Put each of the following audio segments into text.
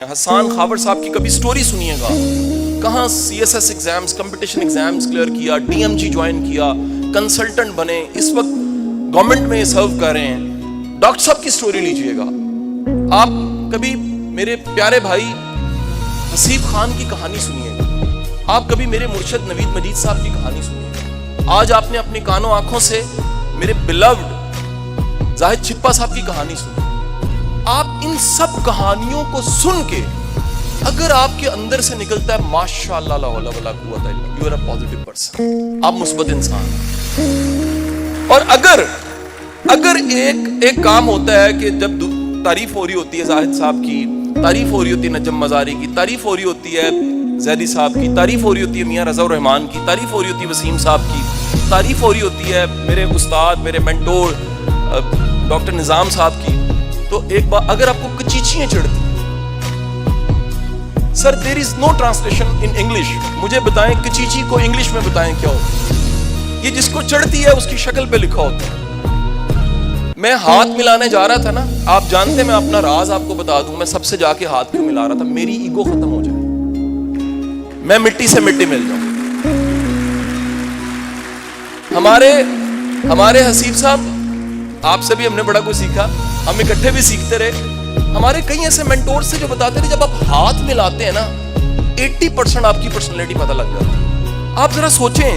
حسان خاور صاحب کی کبھی سٹوری سنیے گا, کہاں CSS exams, competition exams clear کیا, DMG جوائن کیا, کنسلٹنٹ بنے, اس وقت گورنمنٹ میں سرو کر رہے ہیں. ڈاکٹر صاحب کی سٹوری لیجئے گا. آپ کبھی میرے پیارے بھائی حسیب خان کی کہانی سنیے گا, آپ کبھی میرے مرشد نوید مجید صاحب کی کہانی سنیے گا. آج آپ نے اپنی کانوں آنکھوں سے میرے بلوڈ زاہد چھپا صاحب کی کہانی سنی. آپ ان سب کہانیوں کو سن کے اگر آپ کے اندر سے نکلتا ہے ماشاءاللہ لا حول ولا قوت الا باللہ, you are a positive person, آپ مثبت انسان. اور اگر ایک کام ہوتا ہے کہ جب تعریف ہو رہی ہوتی ہے زاہد صاحب کی, تعریف ہو رہی ہوتی ہے نجم مزاری کی, تعریف ہو رہی ہوتی ہے زیدی صاحب کی, تعریف ہو رہی ہوتی ہے میاں رضا الرحمان کی, تعریف ہو رہی ہوتی ہے وسیم صاحب کی, تعریف ہو رہی ہوتی ہے میرے استاد, میرے مینٹور ڈاکٹر نظام صاحب کی, تو ایک بار اگر آپ کو کچیچیاں چڑھتی, سر دیر از نو ٹرانسلیشن ان انگلش, مجھے بتائیں کچیچی کو انگلش میں بتائیں کیا ہوتا ہے. یہ جس کو چڑھتی ہے اس کی شکل پہ لکھا ہوتا ہے. میں ہاتھ ملانے جا رہا تھا نا, آپ جانتے میں اپنا راز آپ کو بتا دوں, میں سب سے جا کے ہاتھ کیوں ملا رہا تھا, میری ایگو ختم ہو جائے, میں مٹی سے مٹی مل جاؤں. ہمارے حسیب صاحب, آپ سے بھی ہم نے بڑا کچھ سیکھا, ہم اکٹھے بھی سیکھتے رہے. ہمارے کئی ایسے مینٹور سے جو بتاتے تھے جب آپ ہاتھ ملاتے ہیں نا 80% آپ کی پرسنالٹی پتہ لگ جاتی ہے. آپ ذرا سوچیں,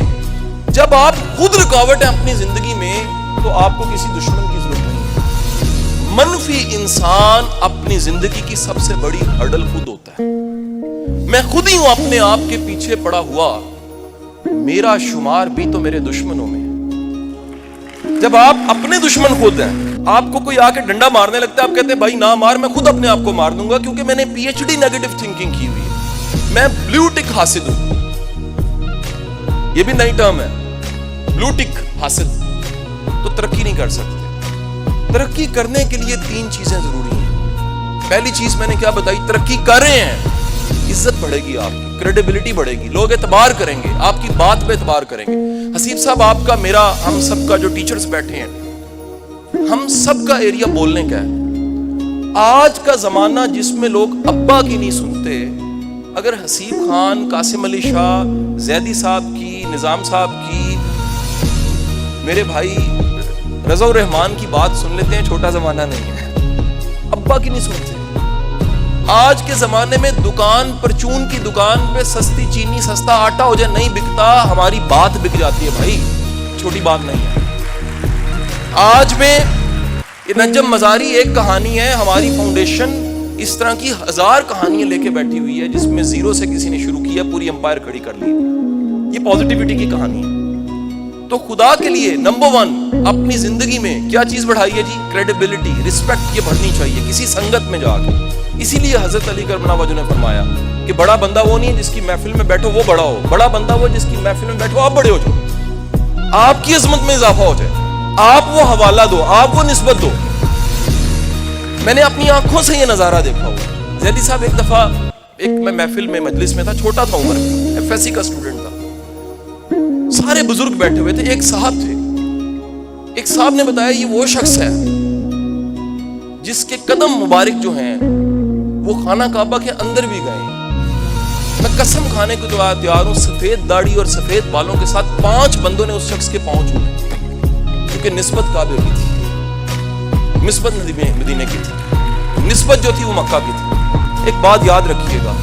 جب آپ خود رکاوٹ ہیں اپنی زندگی میں تو آپ کو کسی دشمن کی ضرورت نہیں ہے. منفی انسان اپنی زندگی کی سب سے بڑی ہرڈل خود ہوتا ہے. میں خود ہی ہوں اپنے آپ کے پیچھے پڑا ہوا, میرا شمار بھی تو میرے دشمنوں میں. جب آپ اپنے دشمن خود ہیں, آپ کو کوئی آ کے ڈنڈا مارنے لگتا ہے, آپ کہتے ہیں بھائی نہ مار, میں خود اپنے آپ کو مار دوں گا, کیونکہ میں نے PhD نیگیٹو تھنکنگ کی ہوئی ہے. میں بلیو ٹک حاسد ہوں, یہ بھی نئی ٹرم ہے, بلیو ٹک حاسد. تو ترقی نہیں کر سکتے. ترقی کرنے کے لیے 3 چیزیں ضروری ہیں. پہلی چیز میں نے کیا بتائی, ترقی کر رہے ہیں, عزت بڑھے گی, آپ کی کریڈیبلٹی بڑھے گی, لوگ اعتبار کریں گے, آپ کی بات پہ اعتبار کریں گے. حسیب صاحب آپ کا, میرا, ہم سب کا جو ٹیچرز بیٹھے ہیں, ہم سب کا ایریا بولنے کا ہے. آج کا زمانہ جس میں لوگ ابا کی نہیں سنتے, اگر حسیب خان, قاسم علی شاہ, زیدی صاحب کی, نظام صاحب کی, میرے بھائی رضا الرحمان کی بات سن لیتے ہیں, چھوٹا زمانہ نہیں ہے. ابا کی نہیں سنتے. آج کے زمانے میں دکان, پرچون کی دکان پہ سستی چینی, سستا آٹا ہو جائے نہیں بکتا, ہماری بات بک جاتی ہے بھائی, چھوٹی بات نہیں ہے. آج میں یہ نجم مزاری ایک کہانی ہے, ہماری فاؤنڈیشن اس طرح کی 1000 کہانیاں لے کے بیٹھی ہوئی ہے, جس میں 0 سے کسی نے شروع کیا, پوری امپائر کھڑی کر لی. یہ پازیٹیوٹی کی کہانی ہے. تو خدا کے لیے نمبر 1 اپنی زندگی میں کیا چیز بڑھائی ہے جی, کریڈیبلٹی, رسپیکٹ, یہ بڑھنی چاہیے کسی سنگت میں جا کے. اسی لیے حضرت علی کرم وجہ نے فرمایا کہ بڑا بندہ وہ نہیں ہے جس کی محفل میں بیٹھو وہ بڑا ہو, بڑا بندہ وہ جس کی محفل میں بیٹھو آپ بڑے ہو جاؤ, آپ کی عظمت میں اضافہ ہو جائے, آپ وہ حوالہ دو, آپ وہ نسبت دو. میں نے اپنی آنکھوں سے یہ نظارہ دیکھا ہوا. زیدی صاحب ایک دفعہ میں محفل میں, مجلس میں تھا, چھوٹا تھا عمر میں, FSC کا اسٹوڈنٹ تھا, سارے بزرگ بیٹھے ہوئے تھے, ایک صاحب تھے. ایک صاحب نے بتایا یہ وہ شخص ہے جس کے قدم مبارک جو ہیں وہ خانہ کعبہ کے اندر بھی گئے. میں قسم کھانے کو تیار ہوں, سفید داڑھی اور سفید بالوں کے ساتھ 5 بندوں نے اس شخص کے پاؤں چھوئے, کیونکہ نسبت کعبے کی تھی, نسبت مدینے کی تھی, نسبت جو تھی وہ مکہ کی تھی. ایک بات یاد رکھیے گا,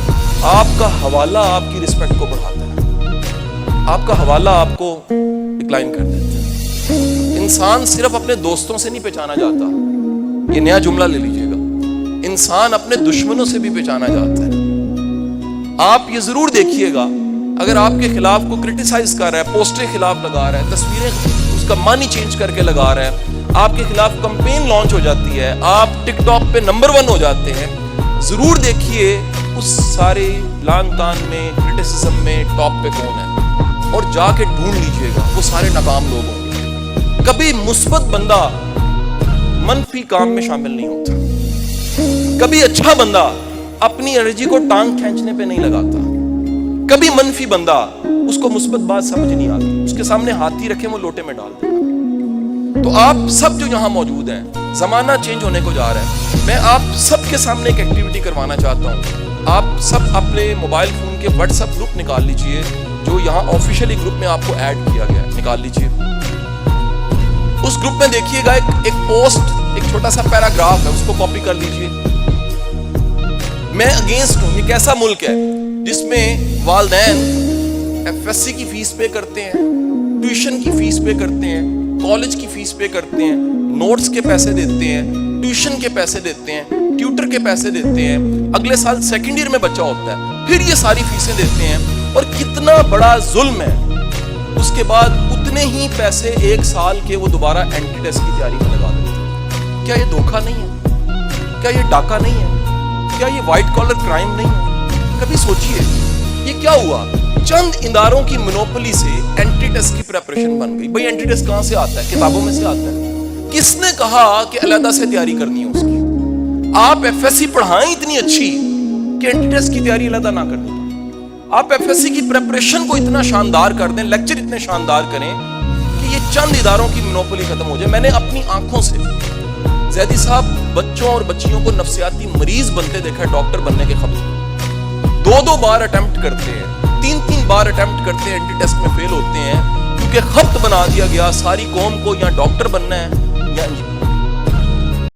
آپ کا حوالہ آپ کی رسپیکٹ کو بڑھاتا ہے, آپ کا حوالہ آپ کو ڈکلائن کر دیتا ہے. انسان صرف اپنے دوستوں سے نہیں پہچانا جاتا, یہ نیا جملہ لے لیجئے گا, انسان اپنے دشمنوں سے بھی پہچانا جاتا ہے. آپ یہ ضرور دیکھیے گا, اگر آپ کے خلاف کو کرٹیسائز کر رہا ہے, پوسٹر خلاف لگا رہا ہے, تصویریں اس کا معنی چینج کر کے لگا رہا ہے, آپ کے خلاف کمپین لانچ ہو جاتی ہے, آپ ٹک ٹاک پہ نمبر 1 ہو جاتے ہیں, ضرور دیکھیے اس سارے لان تان میں, کرٹیسزم میں ٹاپ پہ کون ہے, اور جا کے ڈھونڈ لیجئے گا, وہ سارے ناکام لوگ ہوں گے. کبھی مثبت بندہ منفی کام میں شامل نہیں ہوتا, کبھی اچھا بندہ اپنی انرجی کو ٹانگ کھینچنے پہ نہیں لگاتا, کبھی منفی بندہ اس کو مثبت بات سمجھ نہیں آتی, اس کے سامنے ہاتھی رکھے وہ لوٹے میں ڈال دیتا. تو آپ سب جو یہاں موجود ہیں, زمانہ چینج ہونے کو جا رہا ہے, میں آپ سب کے سامنے ایک ایکٹیویٹی کروانا چاہتا ہوں. آپ سب اپنے موبائل فون کے واٹس ایپ گروپ نکال لیجئے, جو یہاں آفیشیلی گروپ میں آپ کو ایڈ کیا گیا ہے, نکال لیجئے. اس گروپ میں دیکھیے گا ایک پوسٹ, ایک چھوٹا سا پیراگراف ہے, اس کو کاپی کر لیجئے. میں اگینسٹ ہوں, یہ کیسا ملک ہے جس میں والدین ایف ایس سی کی فیس پے کرتے ہیں, ٹیوشن کی فیس پے کرتے ہیں, کالج کی فیس پے کرتے ہیں, نوٹس کے پیسے دیتے ہیں, ٹیوشن کے پیسے دیتے ہیں, ٹیوٹر کے پیسے دیتے ہیں, اگلے سال سیکنڈ ایئر میں بچہ ہوتا ہے, پھر یہ ساری فیسیں دیتے ہیں, اور کتنا بڑا ظلم ہے. اس کے بعد اتنے ہی پیسے ایک سال کے وہ دوبارہ اینٹی ٹیسٹ کی تیاری میں لگا دیتے ہیں. کیا یہ دھوکہ نہیں ہے؟ کیا یہ ڈاکہ نہیں ہے؟ کیا یہ وائٹ کالر کرائم نہیں ہے؟ کبھی سوچئے یہ کیا ہوا؟ چند اداروں کی منوپلی سے اینٹی ٹیسٹ کی پریپریشن بن گئی. بھئی اینٹی ٹیسٹ کہاں سے آتا ہے؟ کتابوں میں سے آتا ہے. کس نے کہا کہ علیحدہ سے تیاری کرنی ہے اس کی؟ آپ ایف ایس سی پڑھائیں اتنی اچھی کہ اینٹی ٹیسٹ کی تیاری علیحدہ نہ کرنی. آپ ایف ایس سی کی پریپریشن کو اتنا شاندار کر دیں, لیکچر اتنے شاندار کریں کہ یہ چند اداروں کی منوپلی ختم ہو جائے. میں نے اپنی آنکھوں سے زیدی صاحب بچوں اور بچیوں کو نفسیاتی مریض بنتے دیکھا, ڈاکٹر بننے کے خبر. 2 بار اٹیمپٹ کرتے ہیں, 3 بار اٹیمپٹ کرتے ہیں, اینٹی ٹیسٹ میں فیل ہوتے ہیں, کیونکہ خبت بنا دیا گیا ساری قوم کو یا ڈاکٹر بننا ہے یا